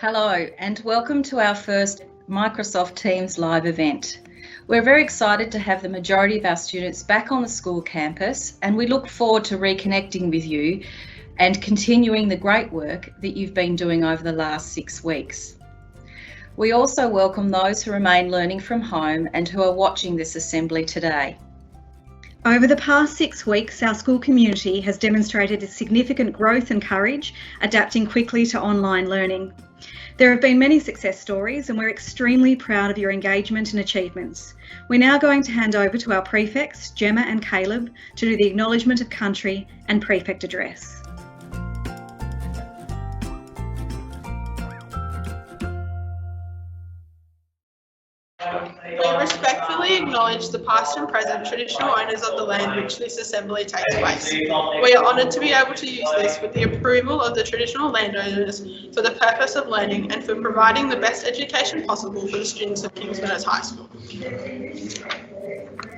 Hello and welcome to our first Microsoft Teams live event. We're very excited to have the majority of our students back on the school campus, and we look forward to reconnecting with you and continuing the great work that you've been doing over the last 6 weeks. We also welcome those who remain learning from home and who are watching this assembly today. Over the past 6 weeks, our school community has demonstrated a significant growth and courage, adapting quickly to online learning. There have been many success stories and we're extremely proud of your engagement and achievements. We're now going to hand over to our prefects, Gemma and Caleb, to do the Acknowledgement of Country and Prefect Address. We respectfully acknowledge the past and present traditional owners of the land which this assembly takes place. We are honoured to be able to use this with the approval of the traditional landowners for the purpose of learning and for providing the best education possible for the students of Meadows High School.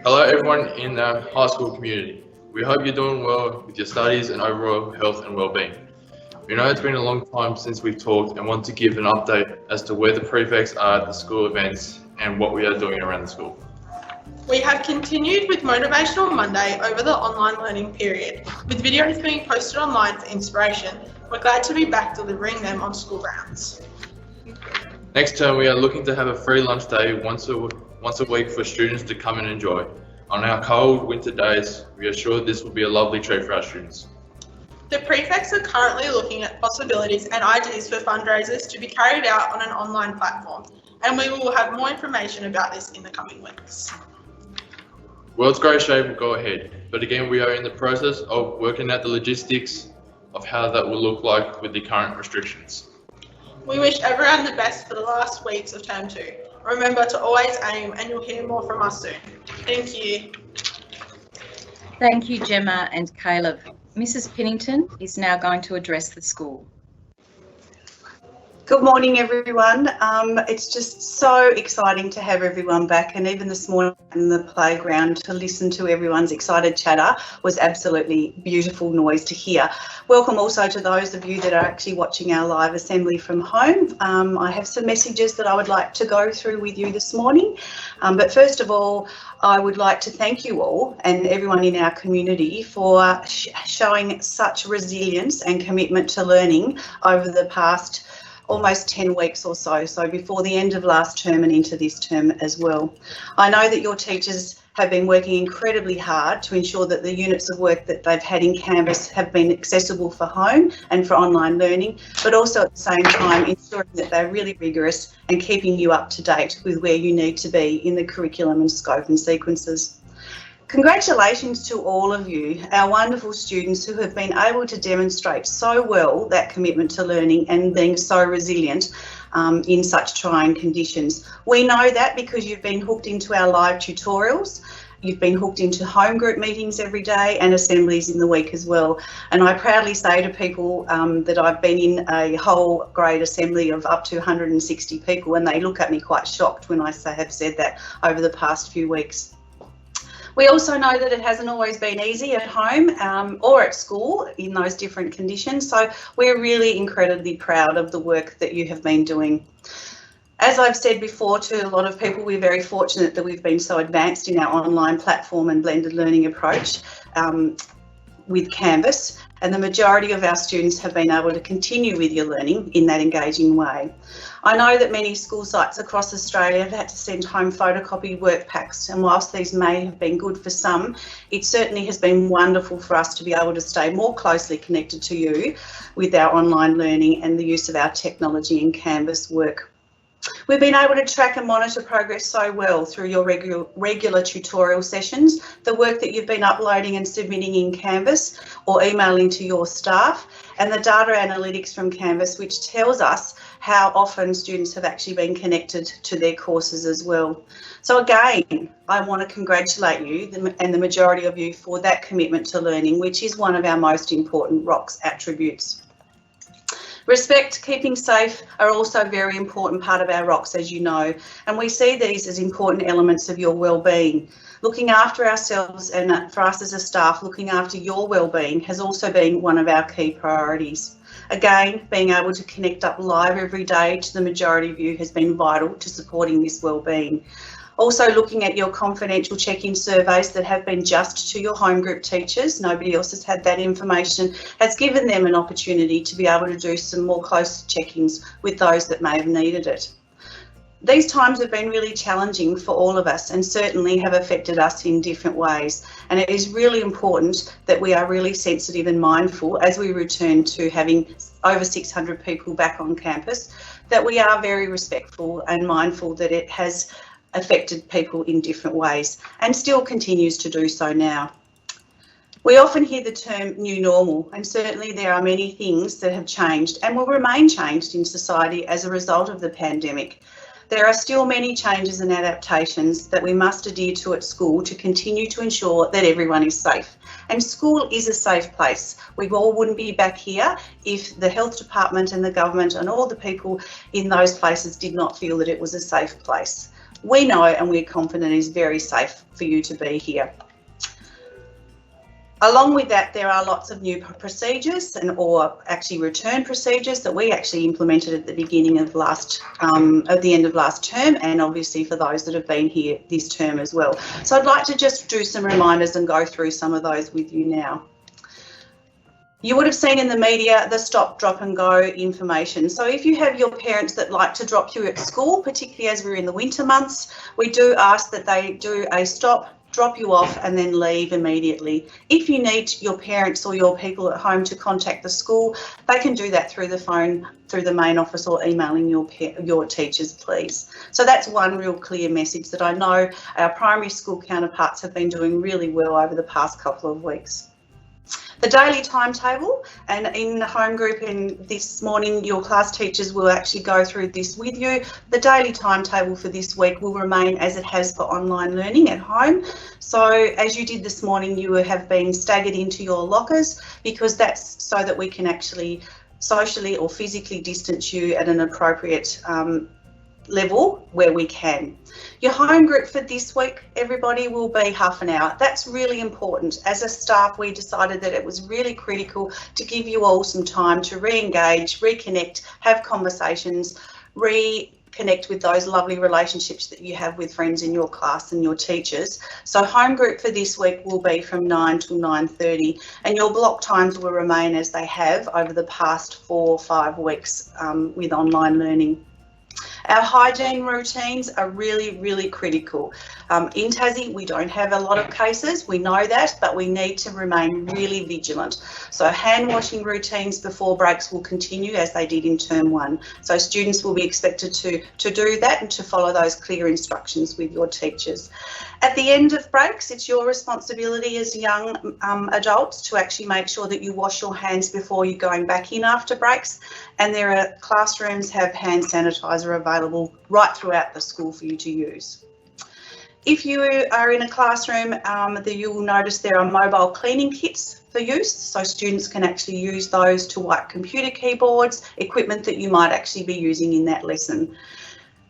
Hello everyone in the high school community. We hope you're doing well with your studies and overall health and well-being. We know it's been a long time since we've talked and want to give an update as to where the prefects are at the school events and what we are doing around the school. We have continued with Motivational Monday over the online learning period, with videos being posted online for inspiration. We're glad to be back delivering them on school grounds. Next term, we are looking to have a free lunch day once a week for students to come and enjoy. On our cold winter days, we are sure this will be a lovely treat for our students. The prefects are currently looking at possibilities and ideas for fundraisers to be carried out on an online platform, and we will have more information about this in the coming weeks. World's great shape will go ahead, but again we are in the process of working out the logistics of how that will look like with the current restrictions. We wish everyone the best for the last weeks of term 2. Remember to always aim, and you'll hear more from us soon. Thank you. Thank you, Gemma and Caleb. Mrs. Pennington is now going to address the school. Good morning, everyone. It's just so exciting to have everyone back, and even this morning in the playground to listen to everyone's excited chatter was absolutely beautiful noise to hear. Welcome also to those of you that are actually watching our live assembly from home. I have some messages that I would like to go through with you this morning, but first of all, I would like to thank you all and everyone in our community for showing such resilience and commitment to learning over the past almost 10 weeks or so before the end of last term and into this term as well. I know that your teachers have been working incredibly hard to ensure that the units of work that they've had in Canvas have been accessible for home and for online learning, but also at the same time ensuring that they're really rigorous and keeping you up to date with where you need to be in the curriculum and scope and sequences. Congratulations to all of you, our wonderful students who have been able to demonstrate so well that commitment to learning and being so resilient in such trying conditions. We know that because you've been hooked into our live tutorials, you've been hooked into home group meetings every day and assemblies in the week as well. And I proudly say to people that I've been in a whole grade assembly of up to 160 people, and they look at me quite shocked when I have said that over the past few weeks. We also know that it hasn't always been easy at home or at school in those different conditions, so we're really incredibly proud of the work that you have been doing. As I've said before to a lot of people, we're very fortunate that we've been so advanced in our online platform and blended learning approach with Canvas, and the majority of our students have been able to continue with your learning in that engaging way. I know that many school sites across Australia have had to send home photocopied work packs, and whilst these may have been good for some, it certainly has been wonderful for us to be able to stay more closely connected to you with our online learning and the use of our technology and Canvas work. We've been able to track and monitor progress so well through your regular tutorial sessions, the work that you've been uploading and submitting in Canvas or emailing to your staff, and the data analytics from Canvas, which tells us how often students have actually been connected to their courses as well. So again, I want to congratulate you and the majority of you for that commitment to learning, which is one of our most important ROCS attributes. Respect, keeping safe are also a very important part of our ROCS, as you know, and we see these as important elements of your well-being. Looking after ourselves and for us as a staff, looking after your well-being has also been one of our key priorities. Again, being able to connect up live every day to the majority of you has been vital to supporting this wellbeing. Also looking at your confidential check-in surveys that have been just to your home group teachers, nobody else has had that information, has given them an opportunity to be able to do some more close check-ins with those that may have needed it. These times have been really challenging for all of us and certainly have affected us in different ways. And it is really important that we are really sensitive and mindful as we return to having over 600 people back on campus, that we are very respectful and mindful that it has affected people in different ways and still continues to do so now. We often hear the term new normal, and certainly there are many things that have changed and will remain changed in society as a result of the pandemic. There are still many changes and adaptations that we must adhere to at school to continue to ensure that everyone is safe. And school is a safe place. We all wouldn't be back here if the health department and the government and all the people in those places did not feel that it was a safe place. We know and we're confident it is very safe for you to be here. Along with that, there are lots of new procedures or actually return procedures that we actually implemented at the beginning of at the end of last term, and obviously for those that have been here this term as well. So I'd like to just do some reminders and go through some of those with you now. You would have seen in the media the stop, drop and go information. So if you have your parents that like to drop you at school, particularly as we're in the winter months, we do ask that they do a stop, drop you off and then leave immediately. If you need your parents or your people at home to contact the school, they can do that through the phone, through the main office, or emailing your teachers, please. So that's one real clear message that I know our primary school counterparts have been doing really well over the past couple of weeks. The daily timetable, and in the home group and this morning your class teachers will actually go through this with you. The daily timetable for this week will remain as it has for online learning at home. So as you did this morning, you have been staggered into your lockers, because that's so that we can actually socially or physically distance you at an appropriate level where we can. Your home group for this week, everybody, will be half an hour. That's really important. As a staff, we decided that it was really critical to give you all some time to re-engage, reconnect, have conversations, reconnect with those lovely relationships that you have with friends in your class and your teachers. So home group for this week will be from 9 till 9:30, and your block times will remain as they have over the past 4 or 5 weeks with online learning. Our hygiene routines are really, really critical. In Tassie, we don't have a lot of cases, we know that, but we need to remain really vigilant. So hand washing routines before breaks will continue as they did in term 1. So students will be expected to do that and to follow those clear instructions with your teachers. At the end of breaks, it's your responsibility as young adults to actually make sure that you wash your hands before you're going back in after breaks. And there are classrooms have hand sanitizer available right throughout the school for you to use. If you are in a classroom, you will notice there are mobile cleaning kits for use, so students can actually use those to wipe computer keyboards, equipment that you might actually be using in that lesson.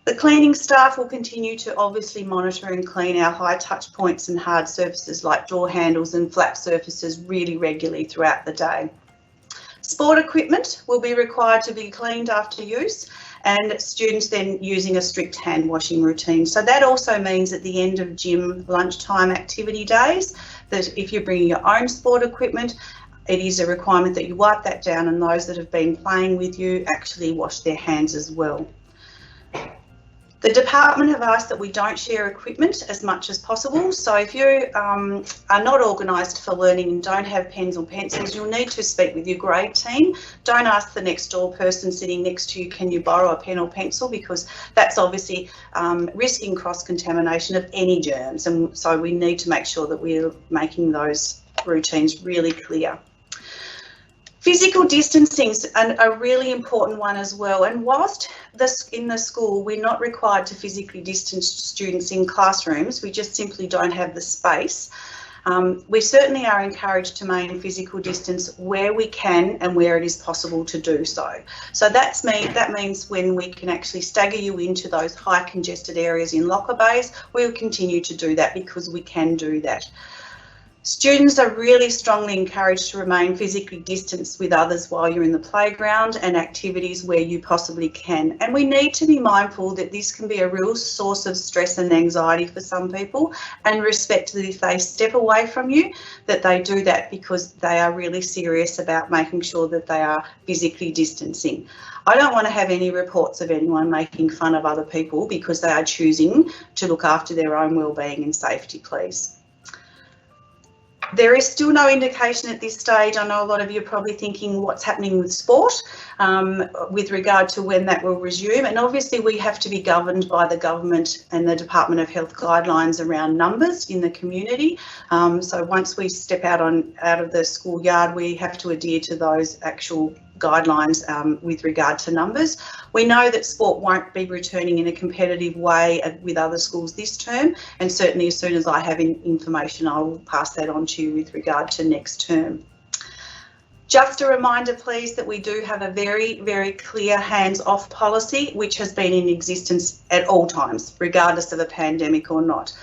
The cleaning staff will continue to obviously monitor and clean our high touch points and hard surfaces like door handles and flat surfaces really regularly throughout the day. Sport equipment will be required to be cleaned after use, and students then using a strict hand washing routine. So that also means at the end of gym lunchtime activity days that if you're bringing your own sport equipment, it is a requirement that you wipe that down, and those that have been playing with you actually wash their hands as well. The department have asked that we don't share equipment as much as possible. So if you are not organised for learning and don't have pens or pencils, you'll need to speak with your grade team. Don't ask the next door person sitting next to you, can you borrow a pen or pencil, because that's obviously risking cross-contamination of any germs. And so we need to make sure that we're making those routines really clear. Physical distancing is a really important one as well, and whilst in the school we're not required to physically distance students in classrooms, we just simply don't have the space, we certainly are encouraged to maintain physical distance where we can and where it is possible to do so. So that means when we can actually stagger you into those high congested areas in locker bays, we'll continue to do that because we can do that. Students are really strongly encouraged to remain physically distanced with others while you're in the playground and activities where you possibly can. And we need to be mindful that this can be a real source of stress and anxiety for some people, and respect that if they step away from you, that they do that because they are really serious about making sure that they are physically distancing. I don't want to have any reports of anyone making fun of other people because they are choosing to look after their own wellbeing and safety, please. There is still no indication at this stage. I know a lot of you are probably thinking what's happening with sport with regard to when that will resume. And obviously we have to be governed by the government and the Department of Health guidelines around numbers in the community. So once we step out of the schoolyard, we have to adhere to those actual guidelines with regard to numbers. We know that sport won't be returning in a competitive way with other schools this term, and certainly as soon as I have information I will pass that on to you with regard to next term. Just a reminder please that we do have a very, very clear hands-off policy which has been in existence at all times, regardless of a pandemic or not.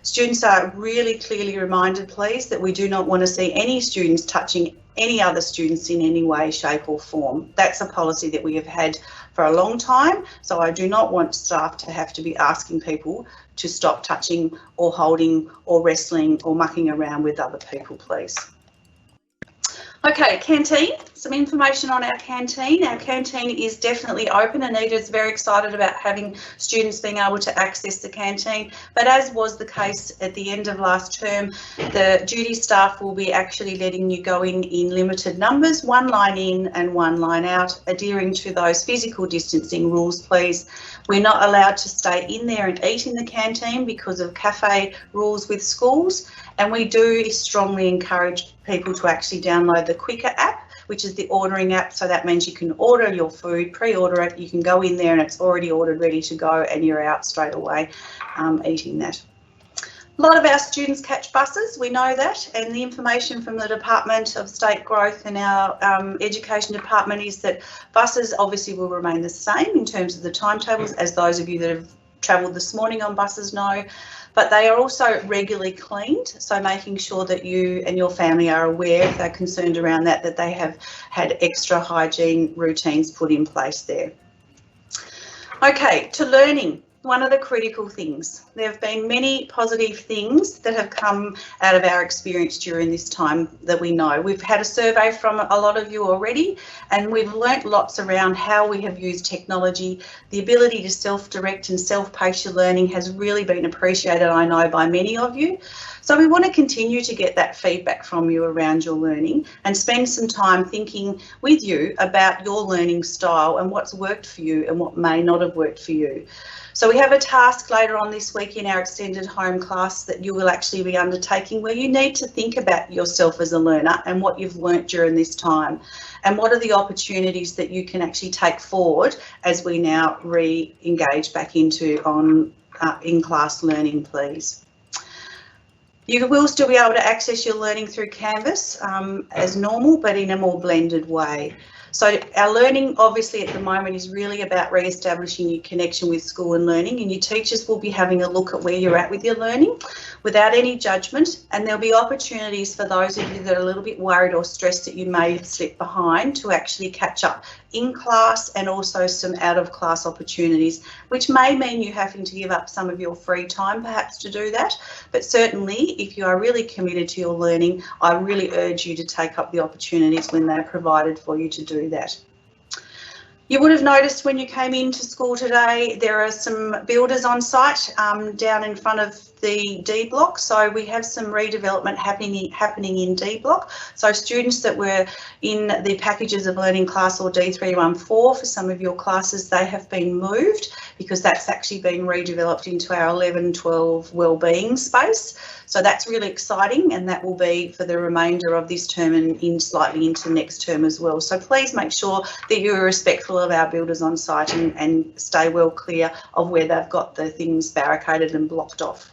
Students are really clearly reminded please that we do not want to see any students touching any other students in any way, shape or form. That's a policy that we have had for a long time, so I do not want staff to have to be asking people to stop touching or holding or wrestling or mucking around with other people, please. Okay, canteen, some information on our canteen. Our canteen is definitely open. Anita's very excited about having students being able to access the canteen, but as was the case at the end of last term, the duty staff will be actually letting you go in limited numbers, one line in and one line out, adhering to those physical distancing rules, please. We're not allowed to stay in there and eat in the canteen because of cafe rules with schools, and we do strongly encourage people to actually download the Quicker app, which is the ordering app. So that means you can order your food, pre-order it, you can go in there and it's already ordered, ready to go, and you're out straight away eating that. A lot of our students catch buses, we know that, and the information from the Department of State Growth and our Education Department is that buses obviously will remain the same in terms of the timetables, as those of you that have travelled this morning on buses know, but they are also regularly cleaned, so making sure that you and your family are aware, if they're concerned around that, that they have had extra hygiene routines put in place there. Okay, to learning. One of the critical things. There have been many positive things that have come out of our experience during this time that we know. We've had a survey from a lot of you already, and we've learnt lots around how we have used technology. The ability to self-direct and self-pace your learning has really been appreciated, I know, by many of you. So we want to continue to get that feedback from you around your learning and spend some time thinking with you about your learning style and what's worked for you and what may not have worked for you. So we have a task later on this week in our extended home class that you will actually be undertaking, where you need to think about yourself as a learner and what you've learnt during this time, and what are the opportunities that you can actually take forward as we now re-engage back into in-class learning, please. You will still be able to access your learning through Canvas as normal, but in a more blended way. So our learning obviously at the moment is really about re-establishing your connection with school and learning, and your teachers will be having a look at where you're at with your learning without any judgment, and there'll be opportunities for those of you that are a little bit worried or stressed that you may have slipped behind to actually catch up in class, and also some out of class opportunities, which may mean you having to give up some of your free time perhaps to do that. But certainly if you are really committed to your learning, I really urge you to take up the opportunities when they're provided for you to do that. You would have noticed when you came into school today, there are some builders on site down in front of the D block. So we have some redevelopment happening in D block. So students that were in the packages of learning class or D314 for some of your classes, they have been moved because that's actually been redeveloped into our 11-12 wellbeing space. So that's really exciting, and that will be for the remainder of this term and slightly into next term as well. So please make sure that you're respectful of our builders on site and stay well clear of where they've got the things barricaded and blocked off.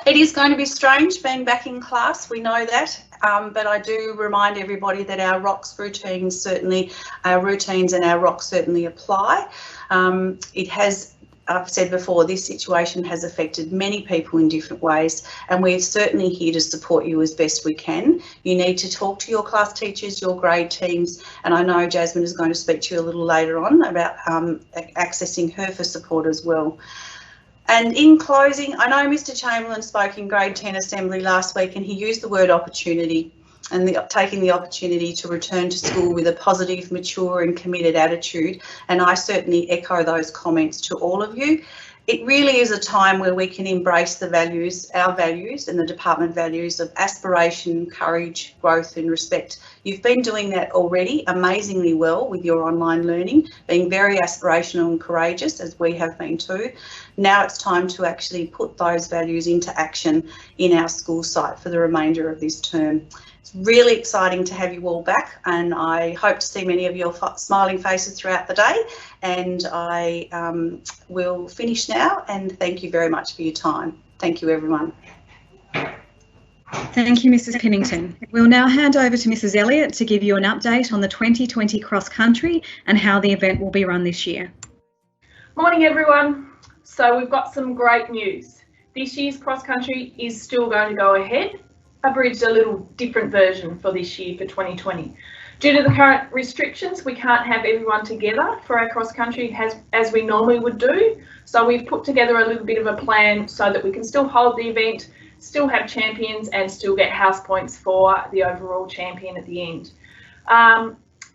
It is going to be strange being back in class, we know that, but I do remind everybody that our ROCs routines and our ROCs certainly apply. It has I've said before, this situation has affected many people in different ways, and we're certainly here to support you as best we can. You need to talk to your class teachers, your grade teams, and I know Jasmine is going to speak to you a little later on about accessing her for support as well. And in closing, I know Mr. Chamberlain spoke in grade 10 assembly last week, and he used the word opportunity and taking the opportunity to return to school with a positive, mature and committed attitude. And I certainly echo those comments to all of you. It really is a time where we can embrace the values, our values and the department values of aspiration, courage, growth and respect. You've been doing that already amazingly well with your online learning, being very aspirational and courageous, as we have been too. Now it's time to actually put those values into action in our school site for the remainder of this term. It's really exciting to have you all back, and I hope to see many of your smiling faces throughout the day. And I will finish now, and thank you very much for your time. Thank you, everyone. Thank you, Mrs. Pennington. We'll now hand over to Mrs. Elliott to give you an update on the 2020 cross country and how the event will be run this year. Morning, everyone. So we've got some great news. This year's cross country is still going to go ahead. Abridged a little different version for this year for 2020. Due to the current restrictions, we can't have everyone together for our cross country as we normally would do. So we've put together a little bit of a plan so that we can still hold the event, still have champions and still get house points for the overall champion at the end.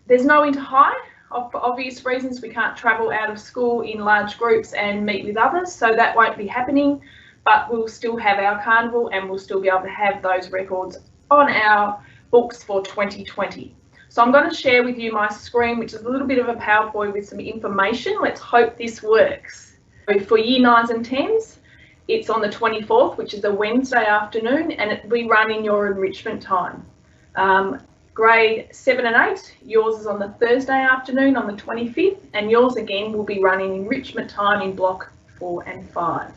There's no inter-high. For obvious reasons, we can't travel out of school in large groups and meet with others, so that won't be happening. But we'll still have our carnival and we'll still be able to have those records on our books for 2020. So I'm going to share with you my screen, which is a little bit of a PowerPoint with some information. Let's hope this works. So for year 9s and 10s, it's on the 24th, which is a Wednesday afternoon, and it will be run in your enrichment time. Grade 7 and 8, yours is on the Thursday afternoon on the 25th, and yours again will be running enrichment time in block 4 and 5.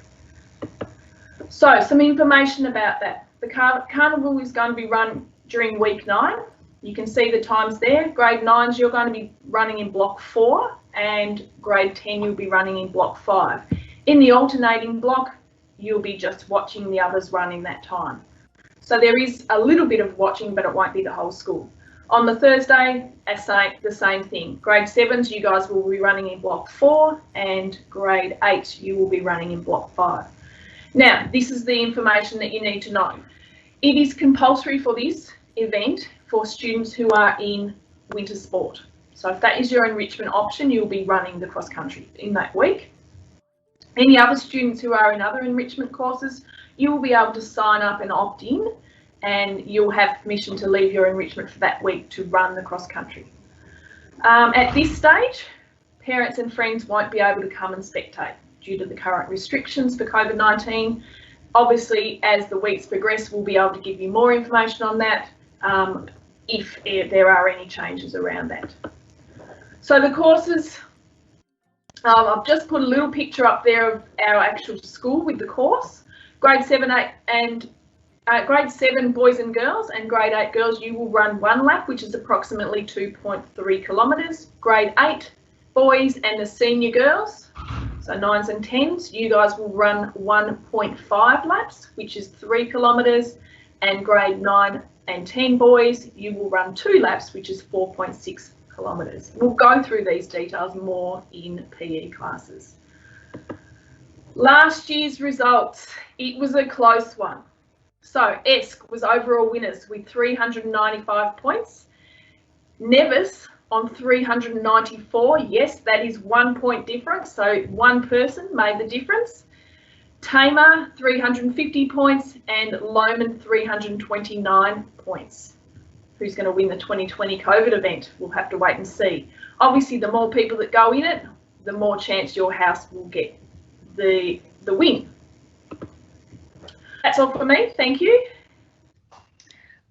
So some information about that. The carnival is going to be run during week 9. You can see the times there. Grade 9s, you're going to be running in block 4, and grade 10, you'll be running in block 5. In the alternating block, you'll be just watching the others run in that time. So there is a little bit of watching, but it won't be the whole school. On the Thursday, the same thing. Grade 7s, you guys will be running in block 4, and grade 8, you will be running in block 5. Now, this is the information that you need to know. It is compulsory for this event for students who are in winter sport. So if that is your enrichment option, you'll be running the cross country in that week. Any other students who are in other enrichment courses, you will be able to sign up and opt in, and you'll have permission to leave your enrichment for that week to run the cross country. At this stage, parents and friends won't be able to come and spectate due to the current restrictions for COVID-19. Obviously, as the weeks progress, we'll be able to give you more information on that if there are any changes around that. So the courses, I've just put a little picture up there of our actual school with the course. Grade 7, 8 and grade 7 boys and girls and grade 8 girls, you will run 1 lap, which is approximately 2.3 kilometres. Grade 8 boys and the senior girls, so 9s and 10s, you guys will run 1.5 laps, which is 3 kilometres, and grade 9 and 10 boys, you will run 2 laps, which is 4.6 kilometres. We'll go through these details more in PE classes. Last year's results, it was a close one. So ESC was overall winners with 395 points. Nevis on 394, yes, that is 1 point difference, so one person made the difference. Tamar 350 points and Lomond 329 points. Who's going to win the 2020 COVID event? We'll have to wait and see. Obviously, the more people that go in it, the more chance your house will get the win. That's all for me, thank you.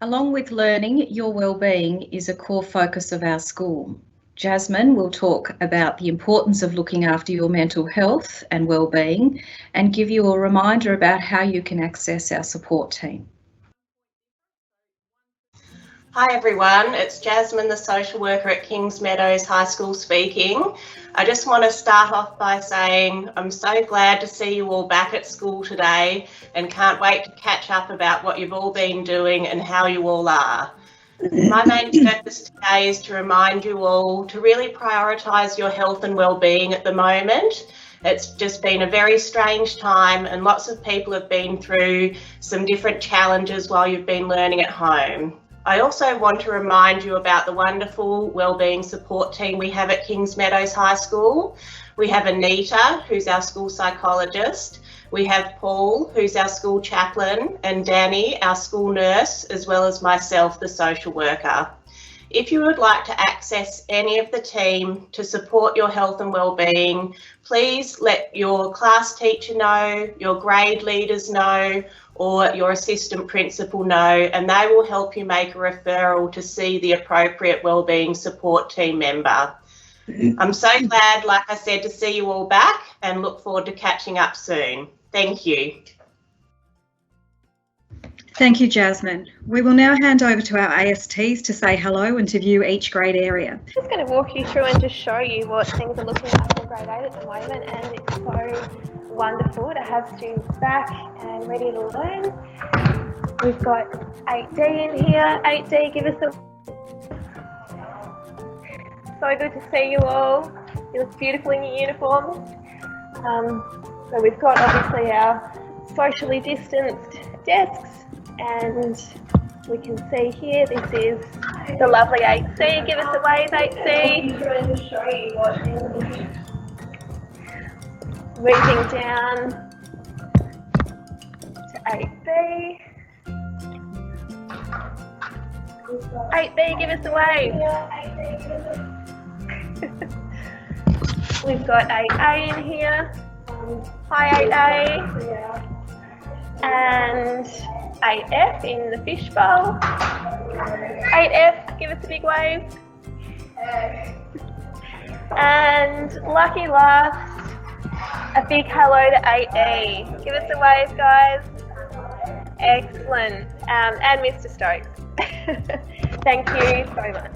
Along with learning, your wellbeing is a core focus of our school. Jasmine will talk about the importance of looking after your mental health and wellbeing and give you a reminder about how you can access our support team. Hi everyone, it's Jasmine, the social worker at Kings Meadows High School speaking. I just want to start off by saying I'm so glad to see you all back at school today and can't wait to catch up about what you've all been doing and how you all are. My main purpose today is to remind you all to really prioritise your health and well-being at the moment. It's just been a very strange time and lots of people have been through some different challenges while you've been learning at home. I also want to remind you about the wonderful wellbeing support team we have at Kings Meadows High School. We have Anita, who's our school psychologist. We have Paul, who's our school chaplain, and Danny, our school nurse, as well as myself, the social worker. If you would like to access any of the team to support your health and wellbeing, please let your class teacher know, your grade leaders know, or your assistant principal know, and they will help you make a referral to see the appropriate wellbeing support team member. I'm so glad, like I said, to see you all back and look forward to catching up soon. Thank you. Thank you, Jasmine. We will now hand over to our ASTs to say hello and to view each grade area. I'm just going to walk you through and just show you what things are looking like in grade 8 at the moment, and it's so wonderful to have students back and ready to learn. We've got 8D in here. 8D, give us a... So good to see you all. You look beautiful in your uniforms. So we've got obviously our socially distanced desks, and we can see here this is the lovely 8C. Give us a wave, 8C. Moving down to 8B. 8B, give us a wave. We've got 8A in here. Hi 8A. And 8F in the fishbowl. 8F, give us a big wave. And lucky last, a big hello to 8E. Give us a wave, guys. Excellent. And Mr. Stokes. Thank you so much.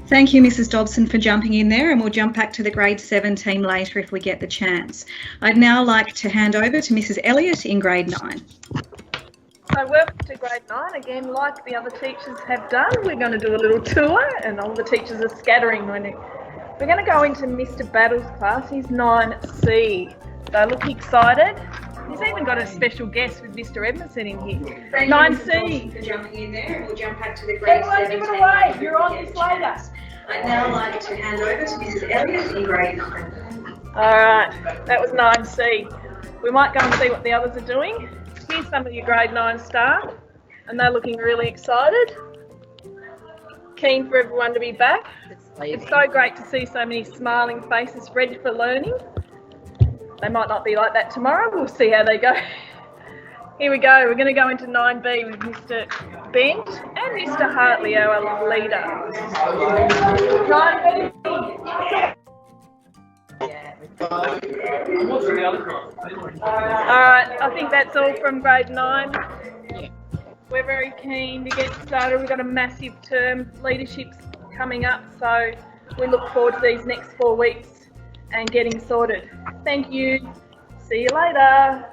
Thank you, Mrs. Dobson, for jumping in there, and we'll jump back to the grade 7 team later if we get the chance. I'd now like to hand over to Mrs. Elliott in grade 9. So welcome to grade 9. Again, like the other teachers have done, we're going to do a little tour, and all the teachers are scattering. We're going to go into Mr. Battle's class. He's 9C. So look excited. He's even got a special guest with Mr. Edmondson in here. 9C. For jumping in there, and we'll jump back to the grade 7 give it team. away. You're on this later. I'd now like to hand over to Mrs. Elliott in grade 9. All right, that was 9C. We might go and see what the others are doing. Here's some of your grade 9 staff, and they're looking really excited. Keen for everyone to be back. It's so great to see so many smiling faces ready for learning. They might not be like that tomorrow. We'll see how they go. Here we go. We're going to go into 9B with Mr. Bent and Mr. Hartley, our leader. 9B. Alright, I think that's all from grade 9. We're very keen to get started. We've got a massive term, leadership's coming up, so we look forward to these next 4 weeks and getting sorted. Thank you. See you later.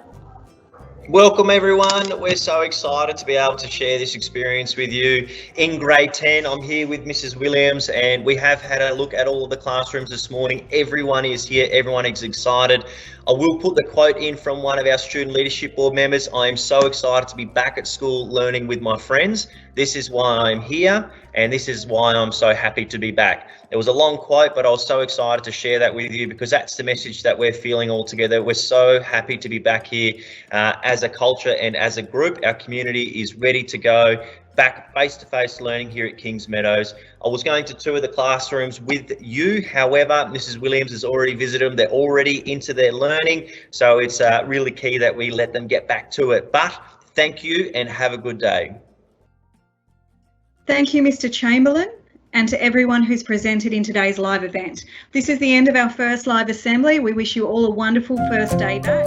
Welcome everyone. We're so excited to be able to share this experience with you. In grade 10, I'm here with Mrs. Williams, and we have had a look at all of the classrooms this morning. Everyone is here, everyone is excited. I will put the quote in from one of our student leadership board members. I am so excited to be back at school learning with my friends. This is why I'm here, and this is why I'm so happy to be back. It was a long quote, but I was so excited to share that with you because that's the message that we're feeling all together. We're so happy to be back here as a culture and as a group. Our community is ready to go back face-to-face learning here at Kings Meadows. I was going to tour the classrooms with you. However, Mrs. Williams has already visited them. They're already into their learning. So it's really key that we let them get back to it. But thank you and have a good day. Thank you, Mr. Chamberlain, and to everyone who's presented in today's live event. This is the end of our first live assembly. We wish you all a wonderful first day back.